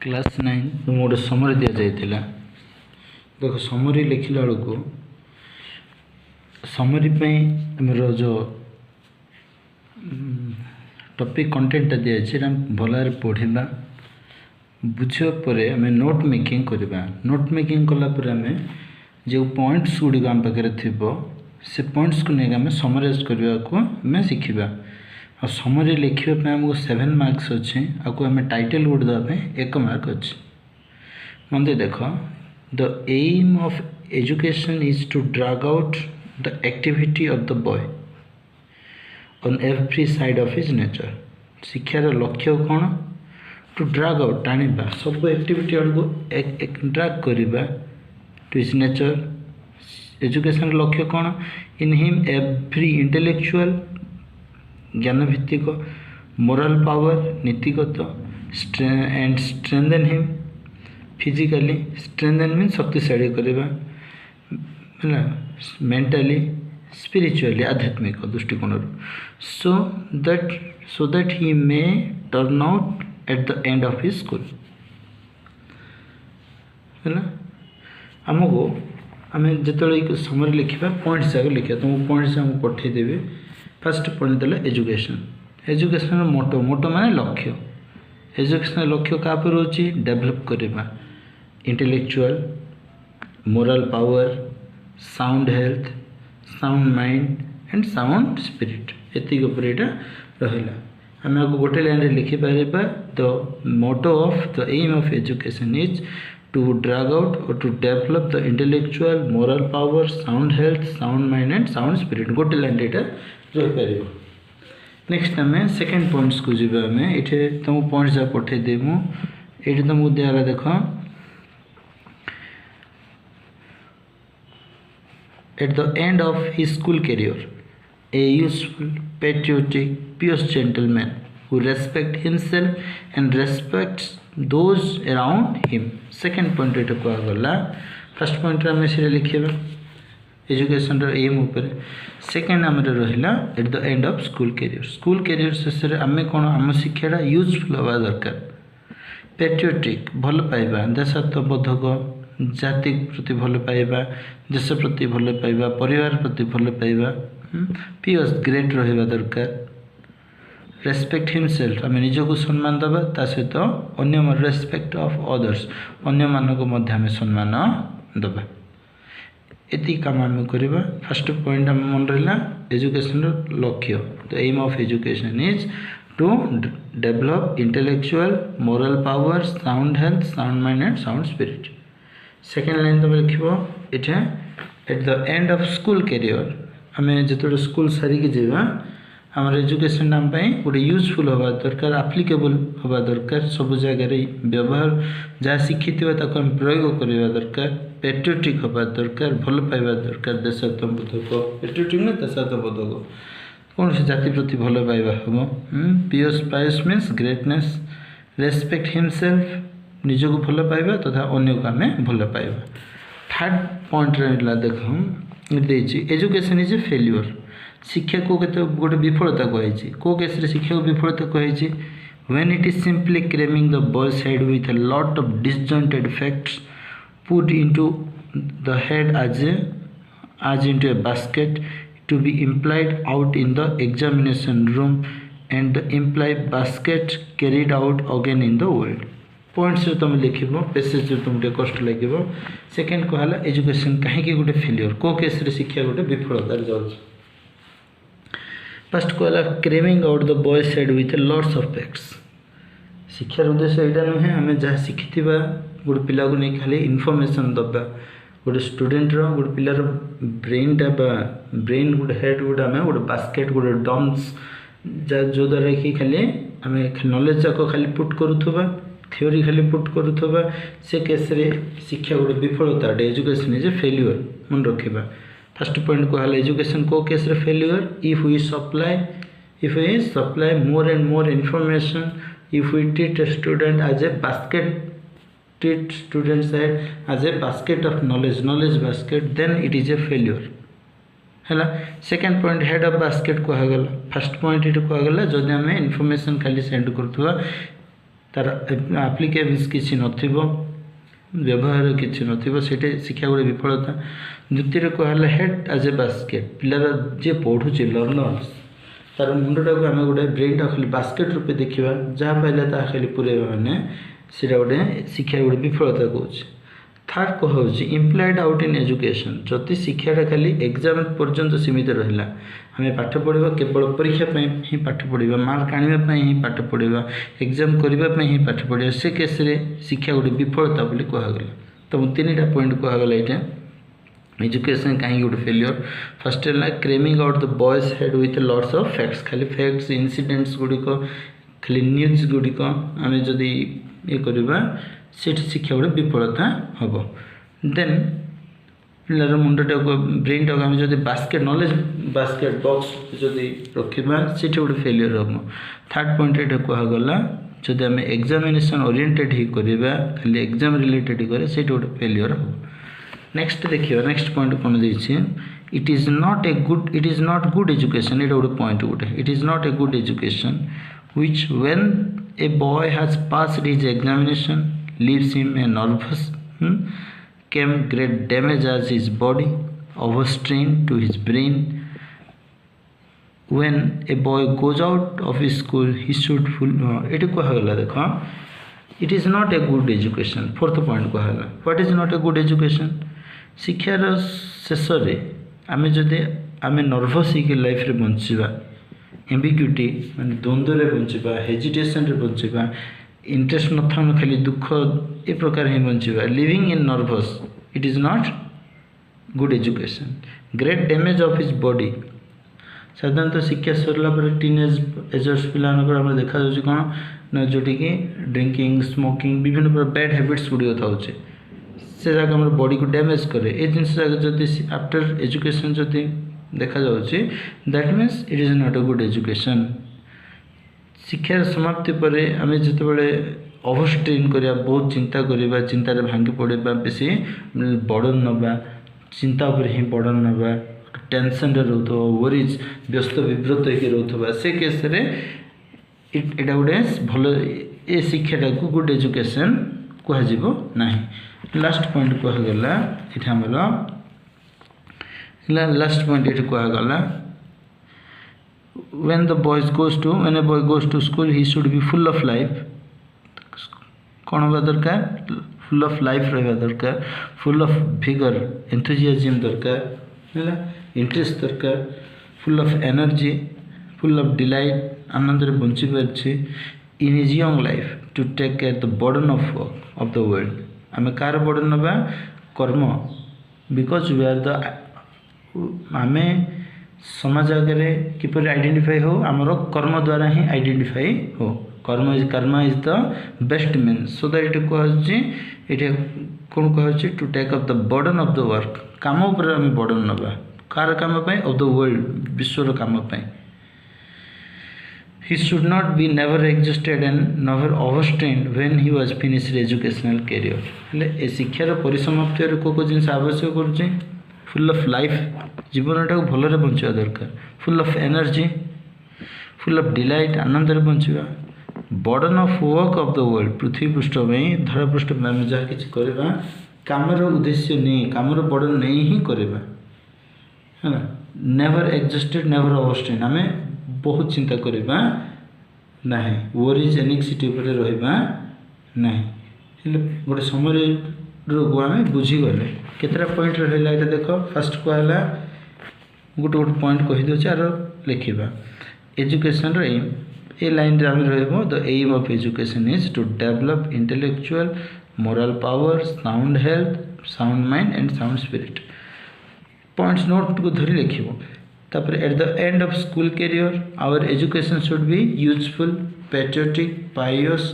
Class 9 तो मोटे summary दि जाइथिला। देखो समरी लिखिला बेलू समरी आमर जो टॉपिक कंटेंट दिखाई भल पढ़ा बुझा आम नोट मेकिंग करवा। नोट मेकिंग कलापर आम जो पॉइंट्स गुड़िक आम पाखे थी से पॉइंट्स को लेकिन आम समराइज करने को आम शिखा। और समरी लिखापी आमको 7 मार्क्स अच्छे आपको आम टाइटल गोटे देवाई 1 मार्क अच्छे। मन देख the aim of education is to drag out the activity of the boy on every side of his nature. शिक्षार लक्ष्य कौन टू ड्रैग आउट टाणा सब एक्टिविटी को ड्रैग करवा टू हिज नेचर। एजुकेशन लक्ष्य कौन इन हिम एवरी इंटेलेक्चुअल ज्ञानभित्तिक moral power नीतिगत and strengthen him physically. Strengthen mean शक्तिशाली करवा मेंटली स्पिरिचुअली आध्यात्मिक दृष्टिकोण so that he may turn out at the end of his school है आमको आम जो समरी लिखा पॉइंट्स जाक लिखा तुमको पॉइंट्स आमको पठेदेवी। फर्स्ट पॉइंट देला एजुकेशन। एजुकेशन मोटो माने लक्ष्य। एजुकेशन लक्ष्य क्या रोचे डेवलप करवा intellectual moral power sound health sound mind and sound spirit एतिक रहा। आम आपको गोटे लाइन लिखिपर the motto of the aim of education is to drag out और to develop the intellectual moral power sound health sound mind and sound spirit गोटे line यहाँ रहीपर। नेक्स्ट आम सेकेंड पॉइंट्स को जी आम ये तुमको पॉइंट्स जहाँ पठेदेमु ये तुमको दिगला देख at the end of his school career a useful patriotic pious gentleman who respect himself and respects those around him। Second point ये कहगला। फर्स्ट पॉइंट आम से लिखा एजुकेशन एम उपर। सेकेंड आम रहा at the end of school career. School career शेष आम कौन आम शिक्षाटा यूजफुल हवा दरकार। पेट्रियोटिक भल पाइबा देशात्मबोधक जाति प्रति भल पाइबा देश प्रति भल पाइबा परिवार प्रति भल पाइबा पियस ग्रेट रहा दरकार। रेस्पेक्ट हिमसेल्फ आम निजक सम्मान दबा ता सहित अन्य रेस्पेक्ट ऑफ अदर्स अन्य मानक मध्य आम सम्मान दबा एति काम आम करवा। फर्स्ट पॉइंट आम मन रहा एजुकेशन लक्ष्य the aim of education is to develop intellectual moral power sound health sound mind and sound spirit. Second line तुम लिख ये at the end of school career आम जो स्कूल सारिकी जावा आमर एजुकेशन आम गोटे यूजफुल हवा दरकार आप्लिकेबल हवा दरकार सब जगार व्यवहार जहाँ शिखी आम प्रयोग करवा दरकार। पेट्रियोटिक हवा दरकार भल पाइबा दरकार देशात्मबोधक पेट्रियोटिक ना देशात्मबोधक कौन से जाति प्रति भल पाइबा हम पियस पायस मीन्स ग्रेटनेस रेस्पेक्ट हिमसेल्फ निजक भल पाइबा तथा अन्य को आम भल पाइबा। थर्ड पॉइंट रहा देख एजुकेशन इज ए फेल्यूर। शिक्षा को गोटे विफलता कही कौ केस शिक्षा को विफलता कही when it is simply cramming the boys head with a lot of disjointed facts put into the head as into a basket to be implied out in the examination room and the implied basket carried out again in the world। Points तुम लिख passage तुमको कष्ट लगे। Second कहला education कहीं गोटे failure कौ case शिक्षा गोटे विफलतार जाऊँ। फर्स्ट कहला cramming out the boys head with lots of facts. शिक्षार उद्देश्य यहाँ नुहे आम जहाँ शिखी गोटे पिला को नहीं खाली इनफर्मेशन दबा गोटे स्टूडेंट गोटे पिलार ब्रेनटा ब्रेन गोटे हेड गोटे आम गोटे बास्केट गोटे डम्स जो द्वारा कि खाली आम नॉलेज जाक खाली पुट करुवा थ्योरी खाली पुट करुवा से केस शिक्षा गोटे विफलता एजुकेशन इज ए फेल्यूर मन रखा। फर्स्ट पॉइंट कहला एजुकेशन को case failure if we supply more and more information if we treat a student as a basket treat students as a basket of knowledge basket then it is a failure है। Second point head of basket कहगला। First point ये कहगला जदि आम information खाली send करुवा तार आप्लिकेबल्स किसी नथिबो व्यवहार किसी नथिबो सेटे शिक्षा गोटे विफलता। द्वितीय कहला हेड एज ए बास्केट पिलार जे पढ़ुचे लर्नर्स तार मुंडटा को आम गोटे ब्रेन खाली बास्केट रूपे देखा जहाँ पाइला ता खाली पुरेबा माने सेटा गोटे शिक्षा गोटे विफलता कौच। थर्ड कह इम्प्लाइड आउट इन एजुकेशन जदि शिक्षाटा खाली एग्जाम पर्यंत सीमित रहा आम पाठ पढ़ा केवल परीक्षा ही पाठ पढ़ा मार्क आने ही पाठ पढ़ा एग्जाम करने ही पाठ पढ़ा से केस शिक्षा गोटे विफलता बोली कहगला। तो तीन टा पॉइंट कहगला ये एजुकेशन कहीं गोटे फेलियर। फर्स्ट है cramming out the boys head with lots of facts खाली फैक्ट्स इनसीडेंट्स गुड़िक खाली न्यूज गुड़िक आम जदि ये करवा से शिक्षा गोटे विफलता हम। देन पिलार मुंडटा को ब्रेन टाक आम जब बास्केट नॉलेज बास्केट बॉक्स जदि रखा से गोटे फेलियर हम। थर्ड पॉइंट ये कहगला जदि आम एग्जामिनेशन ओरिएंटेड ही करवा खाली एग्जाम रिलेटेड करे से गोटे फेलियर हम। नेक्स्ट देखिए नेक्स्ट पॉइंट कौन देछि it is not good education ये गोटे पॉइंट गोटे it is not a good education which when a boy has passed his examination leaves him a nervous came great damage as his body overstrained to his brain. When a boy goes out of his school he should full it कहगला देख it is not a good education। Fourth point कहला what is not a good education शिक्षार शेष आम जदि आम nervous हो life रे बंचवा ambiguity माने द्वंद्व रे बंचवा हेजिटेशन रे बंचवा इंटरेस्ट न था खाली दुख ए प्रकार ही बंचवा living in nerves it is not good education. Great damage of his body साधारणतः शिक्षा सरला पर टीनेज एजर्स पिला देखा जाऊँ कौन ना जोटी कि ड्रिंकिंग स्मोकिंग विभिन्न प्रकार बैड हैबिट्स गुड़िक था से जगह आम बॉडी को डैमेज करे ये जिन जब आफ्टर एजुकेशन जदि देखा जाऊँगी that means it is not a good education. शिक्षार समाप्ति पर आम जिते ओवरस्ट्रेन करिया बहुत चिंता करिया चिंतार भांगी पड़ा बेसी बर्डन नवा चिंता उपर ही बर्डन नवा टेंशन रोथ वरीज व्यस्त विव्रत रोथबा से केस रे एटा गोटे भल ए शिक्षाटा को गुड एजुकेशन कहजिबो नाही। लास्ट पॉइंट कहगला ये आमर लास्ट पॉइंट ये कहगला when a boy goes to school he should be full of life कौन होगा दरकार फुल ऑफ लाइफ रहा दरकार फुल ऑफ फिगर एंथुजियाज्म दरकार है इंटरेस्ट दरकार full of energy full of delight आनंद रे बंची पारे in his young life to take care the burden of the world आम कार बर्डन नवा कर्म बिकज वी आर द आम समाज आगे किपर आइडेंटिफाई हो आमर कर्म द्वारा ही आइडेंटिफाई हो karma is the best means so that ये कहूँ कौन कहूँ to take up the burden of the work काम उपर आम बर्डन नवा कार काम ऑफ द वर्ल्ड विश्वर काम he should not be never exhausted and never overstrained when he was finished educational career हेले ए शिक्षार परिसमाप्ति को जिन आवश्यक करुचे फुल ऑफ लाइफ जीवनटा को भलरे बंचवा दरकार full of energy full of delight आनंद बंचवा burden of work of the world पृथ्वी पृष्ठ में धरा पृष्ठ में आम जहाँ किसी करवा कामर उद्देश्य नहीं कामर बर्डन नहीं ही करवा है नेवर एग्जस्टेड नेवर ओवरस्ट्रेन आम बहुत चिंता करवा नहीं वरीज एनिक्सिटी उपर रहा नहीं गोटे समय रोग आम बुझीगले केतरा पॉइंट रहा ये देख फास्ट कहला गोटे गोटे पॉइंट कहीदे आर लिखा education aim a line the aim of education is to develop intellectual moral power sound health sound mind and sound spirit points note को धरी लिखो तापर at the end of school career our education should be useful patriotic pious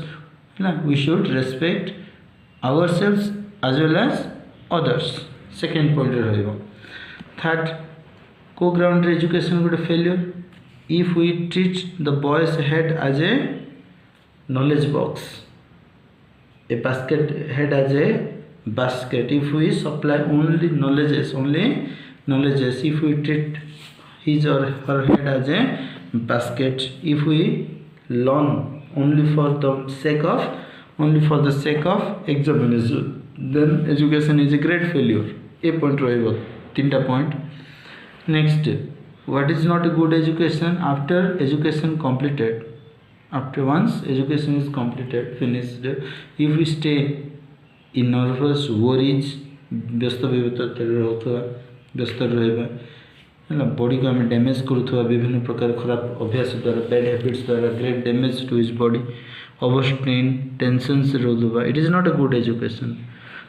ना we should respect our selves as well as others second point रहा third को ground education गोटे failure if we treat the boys head as a knowledge box a basket head as a basket if we supply only knowledges if we treat his or her head as a basket if we learn only for the sake of examination, then education is a great failure. A point ରହିବ तीनटा point. Next, what is not a good education? After education completed, after once education is completed, finished, if we stay in nervous worries, व्यस्त रहुवा व्यस्त रहिबा है body को आम damage करुवा विभिन्न प्रकार खराब अभ्यास द्वारा बैड हैबिट्स द्वारा great damage to his body overstrain tension से रोदवा it is not a good education.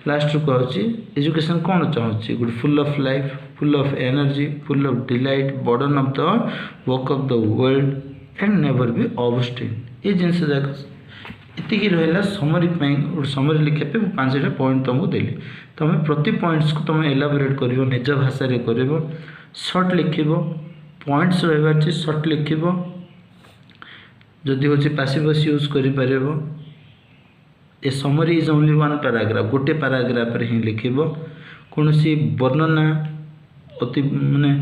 Last कहूँ एजुकेशन कौन चाहूँगी good full of life, full of energy, full of delight, burden of the work of the world and never be overstrain. ये जिनस जाक इतनी रहा समरी गोटे समरी लिखापी 5टा पॉइंट तुमको देली. तुम प्रति पॉइंट्स को तुम एलाबोरेट कर निज भाषा कर सर्ट लिख पॉइंट्स रहा सर्ट लिख जदि हूँ पासिव वॉइस यूज कर a summary is only one paragraph गोटे पैराग्राफ रे ही लिख कौन वर्णना अति माने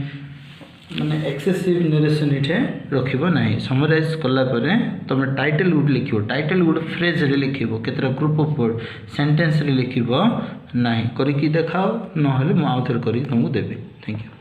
माने एक्सेसिव नरेशन इठे रखिबो नाही. समराइज कला परे तुम टाइटल गुड लिखिबो टाइटल गुड फ्रेज रे लिखिबो केतरा ग्रुप ऑफ वर्ड सेंटेंस रे लिखिबो नाही. करिकि देखाओ नहले मु आउथर करी तुमको देबे. Thank you.